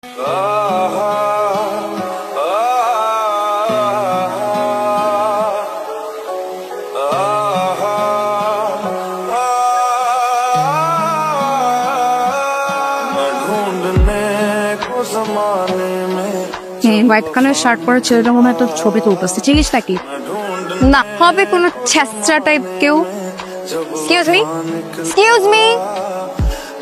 White colour shirt পরে ছেলেটা মনে হয় একটা ছবি তুলতেছে, চিনিস নাকি? না, হবে কোনো ছেঁচড়া টাইপ কেউ। এক্সকিউজ মি, এক্সকিউজ মি,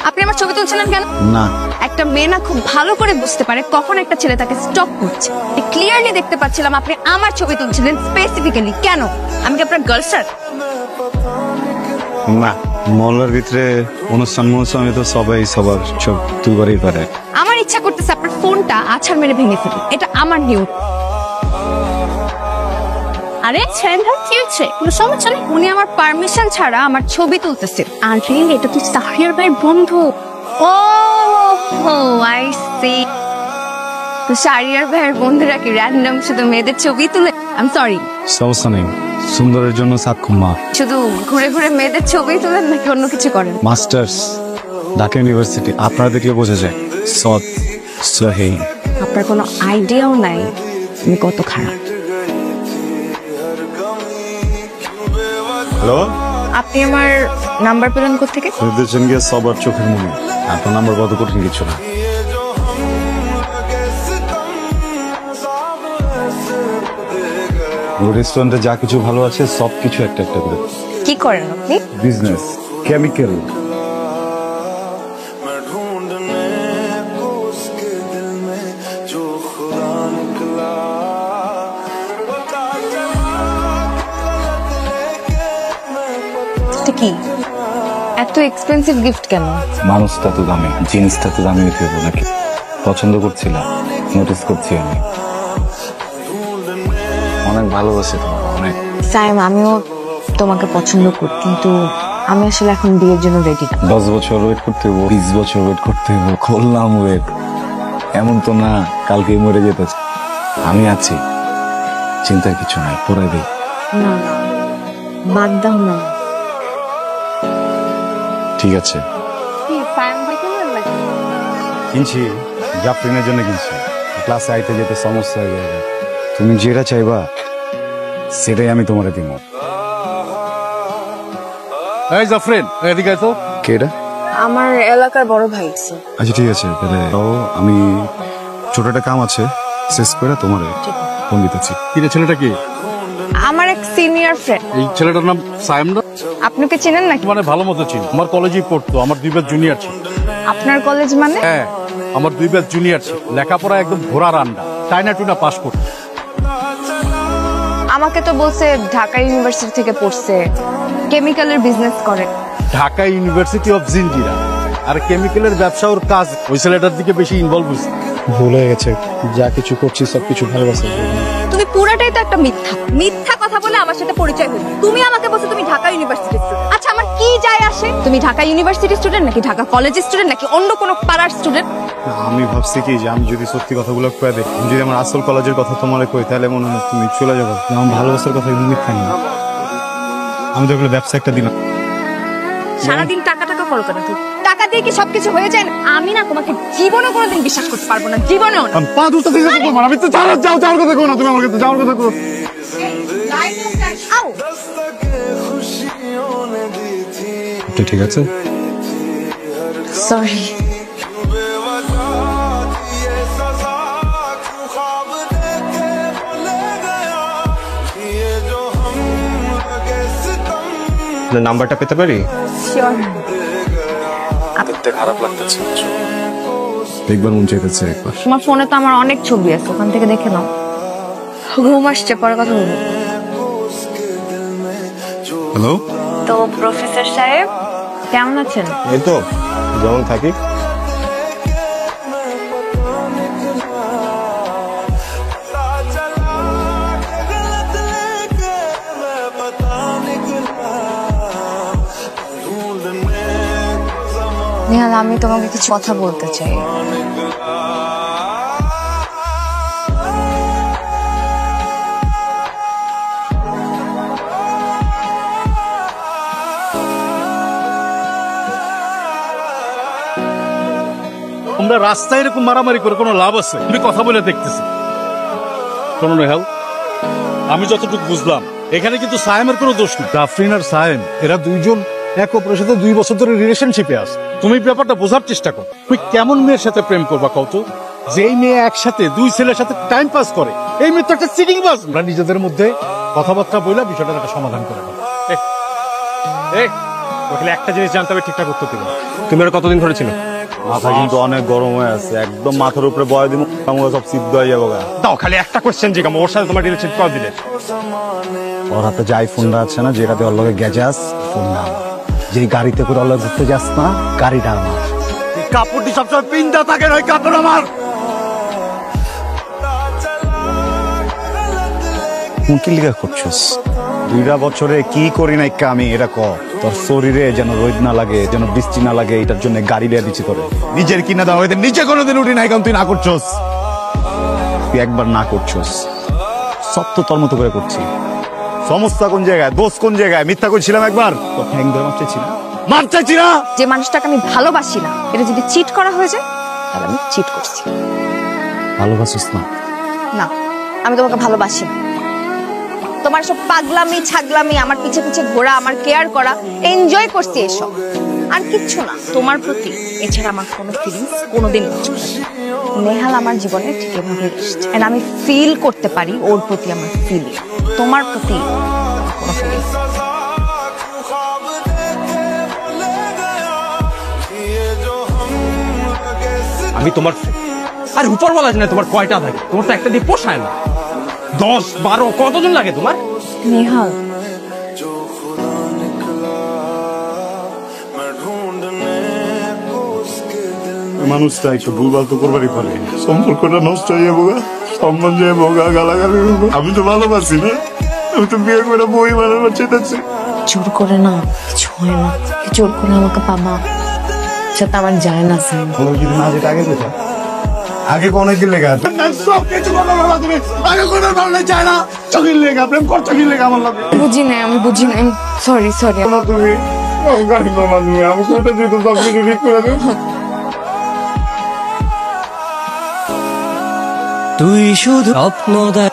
আপনি আমার ছবি তুলছিলেন কেন? না, একটা মেয়ে না খুব ভালো করে বুঝতে পারে কখন একটা ছেলে তাকে স্টপ করছে। ক্লিয়ারলি দেখতে পাচ্ছিলাম আপনি আমার ছবি তুলছিলেন। স্পেসিফিক্যালি কেন? আমি কি আপনার গার্লফ্রেন্ড? না, মহল্লার ভিতরে অনুষ্ঠান তো সবাই সবার ছবি তুলবারই পারে। আমার ইচ্ছা করতেছে আপনার ফোনটা আছাড় মেরে ভেঙে ফেলি। এটা আমার নিয়ম। আরে ছেলেটা কি হচ্ছে? কোনো সমস্যা নেই। উনি আমার পারমিশন ছাড়া আমার ছবি তুলতেছে। আরে এটা তো সাহিয়ার ভাইয়ের বন্ধু। ও আই সি। তো সাহিয়ার ভাইয়ের বন্ধুরা কি র্যান্ডম শুধু মেয়েদের ছবি তুলে? I am sorry. সমস্যা নেই, সুন্দরের জন্য সাক্ষম মা। শুধু ঘুরে ঘুরে মেয়েদের ছবি তুলেন নাকি অন্য কিছু করেন? মাস্টার্স ঢাকা ইউনিভার্সিটি, আপনারা দেখলে বোঝা যায়। সৎ সহি। আপনার কোনো আইডিয়াও নাই আমি কত খারাপ। হ্যালো, আপনি আমার নাম্বার পেলেন কোত্থেকে? নির্দেশন গিয়ে সবার চোখের মনে। আপনার নাম্বার কত কঠিন কিছু না। রেস্টুরেন্টে যা কিছু ভালো আছে সব কিছু একটা একটা করে। কি করেন আপনি? Business, chemical. কি এত এক্সপেন্সিভ গিফট কেন? মানুষটা তো দামি, জিনিসটা তো দামি হইতে হবে নাকি? পছন্দ করছিলাম, নোটিস করছি আমি। অনেক ভালোবাসি তোমার, অনেক। সাইম, আমিও তোমাকে পছন্দ করি, কিন্তু আমি আসলে এখন বিয়ের জন্য রেডি না। 10 বছর ওয়েট করতে হইব, 20 বছর ওয়েট করতে হইব। করলাম ওয়েট, এমন তো না কালকে মরে যেতেছে। আমি আছি, চিন্তার কিছু নাই, পড়াই দিই। না, বাদ দাও না। ঠিক আছে, কিনছি, জাফরিনের জন্য কিনছি। ক্লাসে আইতে যেতে সমস্যা হয়ে যাবে। তুমি যেটা চাইবা সেটাই আমি তোমারে দিব। এই জাফরিন, এদিকে আয় তো। কে এটা? আমার এলাকার বড় ভাই। আচ্ছা ঠিক আছে, তাহলে আমি ছোট একটা কাম আছে, শেষ করে তোমারে ফোন দিতেছি। কি রে, ছেলেটা কি? আমার এক সিনিয়র ফ্রেন্ড। এই ছেলেটার নাম সাইম না? আপনি কি চেনেন নাকি? মানে ভালো মতো চিনি, আমার কলেজেই পড়তো, আমার 2 ব্যাচ জুনিয়র ছিল। আপনার কলেজ মানে? হ্যাঁ, আমার 2 ব্যাচ জুনিয়র ছিল। লেখাপড়া একদম ঘোড়ার আন্ডা, টাইনা টুনা পাস করতো। আমাকে তো বলছে ঢাকা ইউনিভার্সিটি থেকে পড়ছে, কেমিক্যালের বিজনেস করে। ঢাকা ইউনিভার্সিটি অফ জিঞ্জিরা, আর কেমিক্যালের ব্যবসা ওর কাজ। ওই ছেলেটার দিকে বেশি ইনভলভ হয়েছে। ভুল হয়ে গেছে, যা কিছু করছি সবকিছু ভালোবাসা। তুমি পুরাটাই তো একটা মিথ্যা মিথ্যা কথা বলে আমার সাথে পরিচয় হলো। তুমি আমাকে বলছো তুমি ঢাকা ইউনিভার্সিটি স্টুডেন্ট। আচ্ছা, আমার কি যায় আসে তুমি ঢাকা ইউনিভার্সিটি স্টুডেন্ট নাকি ঢাকা কলেজের স্টুডেন্ট নাকি অন্য কোনো পাড়ার স্টুডেন্ট? আমি ভাবছি কি যে আমি যদি সত্যি কথাগুলো কয়ে দিই, আমি যদি আমার আসল কলেজের কথা তোমারে কই, তাহলে মনে হয় তুমি চলে যাবো। আমার ভালোবাসার কথা কিন্তু মিথ্যা না। আমি তো এগুলো ব্যবসা একটা দিলাম। সারাদিন টাকা টাকা করো কেন? টাকা দিয়ে কি সবকিছু হয়ে যায় না? আমি না তোমাকে জীবনে কোনোদিন বিশ্বাস করতে পারবো না, জীবনেও না। পা দুটো দিকে আমি তো যাওয়ার কথা কো না, তুমি আমার কাছে যাওয়ার কথা কো। আও, ঠিক আছে, সরি। নাম্বারটা পেতে পারি? শিওর। দেখতে খারাপ লাগতেছে। দেখবার মন চাইতেছে একবার। তোমার ফোনে তো আমার অনেক ছবি আছে, ওখান থেকে দেখে নাও। ঘুম আসছে, পরে কথা বলবো। হ্যালো, তো প্রফেসর সাহেব কেমন আছেন? এই তো যেমন থাকি। নিহাল, আমি তোমাকে কিছু কথা বলতে চাই। তোমরা রাস্তায় এরকম মারামারি করে কোনো লাভ আছে? আমি কথা বলে দেখতেছি। শোনো নেহাল, আমি যতটুকু বুঝলাম এখানে কিন্তু সায়েমের কোনো দোষ নেই। জাফরিন আর সায়েম এরা দুইজন এক অপরের সাথে 2 বছর ধরে রিলেশনশিপে আছে। তুমি ব্যাপারটা বোঝার চেষ্টা করো। তুই কেমন মেয়ের সাথে প্রেম করবা কত? যেই মেয়ে একসাথে 2 ছেলের সাথে টাইম পাস করে, এই মেয়ে তো একটা চিটিং বাজ। আমরা নিজেদের মধ্যে কথাবার্তা বইলা বিষয়টার একটা সমাধান করে দেবো। ওখানে একটা জিনিস জানতে হবে, ঠিকঠাক উত্তর দিবে। তুমি আর কতদিন ধরে ছিল? মাথা কিন্তু অনেক গরম হয়ে আছে, একদম মাথার উপরে বয় দিব, আমরা সব সিদ্ধ হয়ে যাবো গা। দাও খালি একটা কোশ্চেন জিজ্ঞাসা, ওর সাথে তোমার রিলেশন কত দিলে? ওর হাতে যে আইফোনটা আছে না, যেটাতে ওর লগে গেজাস, ফোনটা আমার। যেই গাড়িতে করে ওর লগে ঘুরতে যাস না, গাড়িটা আমার। কাপড়টি সবসময় পিনটা থাকে, ওই কাপড় আমার। কি লিগা করছস? 2 বছরে কি করি নাই আমি, এটা ক। তোর শরীরে যেন রোদ না লাগে, যেন বৃষ্টি না লাগে, এটার জন্য গাড়ি লিয়ে দিচ্ছি তোরে। নিজের কিনা দাও, এদের নিচে কোনোদিন উঠি নাই, কারণ তুই না করছস। তুই একবার না করছস, সব তো তোর মতো করে করছি। সমস্যা কোন জায়গায়, দোষ কোন জায়গায়? মিথ্যা করছিলাম একবার, তো ঠ্যাং ধরে মারতেছি না। যে মানুষটাকে আমি ভালোবাসি না, এটা যদি চিট করা হয়ে যায় তাহলে আমি চিট করছি। ভালোবাসিস না? না, আমি তোমাকে ভালোবাসি না। তোমার সব পাগলামি ছাগলামি, আমার পিছে পিছে ঘোরা, আমার কেয়ার করা, এনজয় করছি এসব, আর কিচ্ছু না তোমার প্রতি। এছাড়া আমার কোনো ফিলিংস কোনোদিন কাজ করে না। নেহাল আমার জীবনে ঠিক এভাবে এসেছে, and আমি ফিল করতে পারি ওর প্রতি আমার ফিলিং। তোমার প্রতি কোনো ফিলিংস। আমি তোমার আর উপর বলা যায় না তোমার কয়টা থাকে? তোমার তো একটা দিয়ে পোষায় না। 10, 12 কতজন লাগে তোমার? নেহাল, মানুষটা একটু ভুলভাল তো করবারই পারে, সম্পর্কটা নষ্ট হয়ে যাবো, সম্মান যাবো, গালাগালি করবো। আমি তো ভালোবাসি না, আমি তো বিয়ে করে বই বানাবার চেয়েছি। জোর করে না কিছু হয় না, জোর করে আমাকে পাবা সেটা আমার যায় না স্যার। কোনো কিছু না, যেটা আগে কোথা আগে কোনো কি লেখা আছে? সব কিছু কথা বলা তুমি আগে কোনো ভালো চায় না। চোখের লেখা প্রেম করছো কি লেখা আমার লাগে বুঝি না, আমি বুঝি না, সরি সরি। তুমি গাড়ি বাবা, তুমি আমি কোথায় যেত সব কিছু ঠিক করে দেবো। তুই শুধু স্বপ্ন দেখ।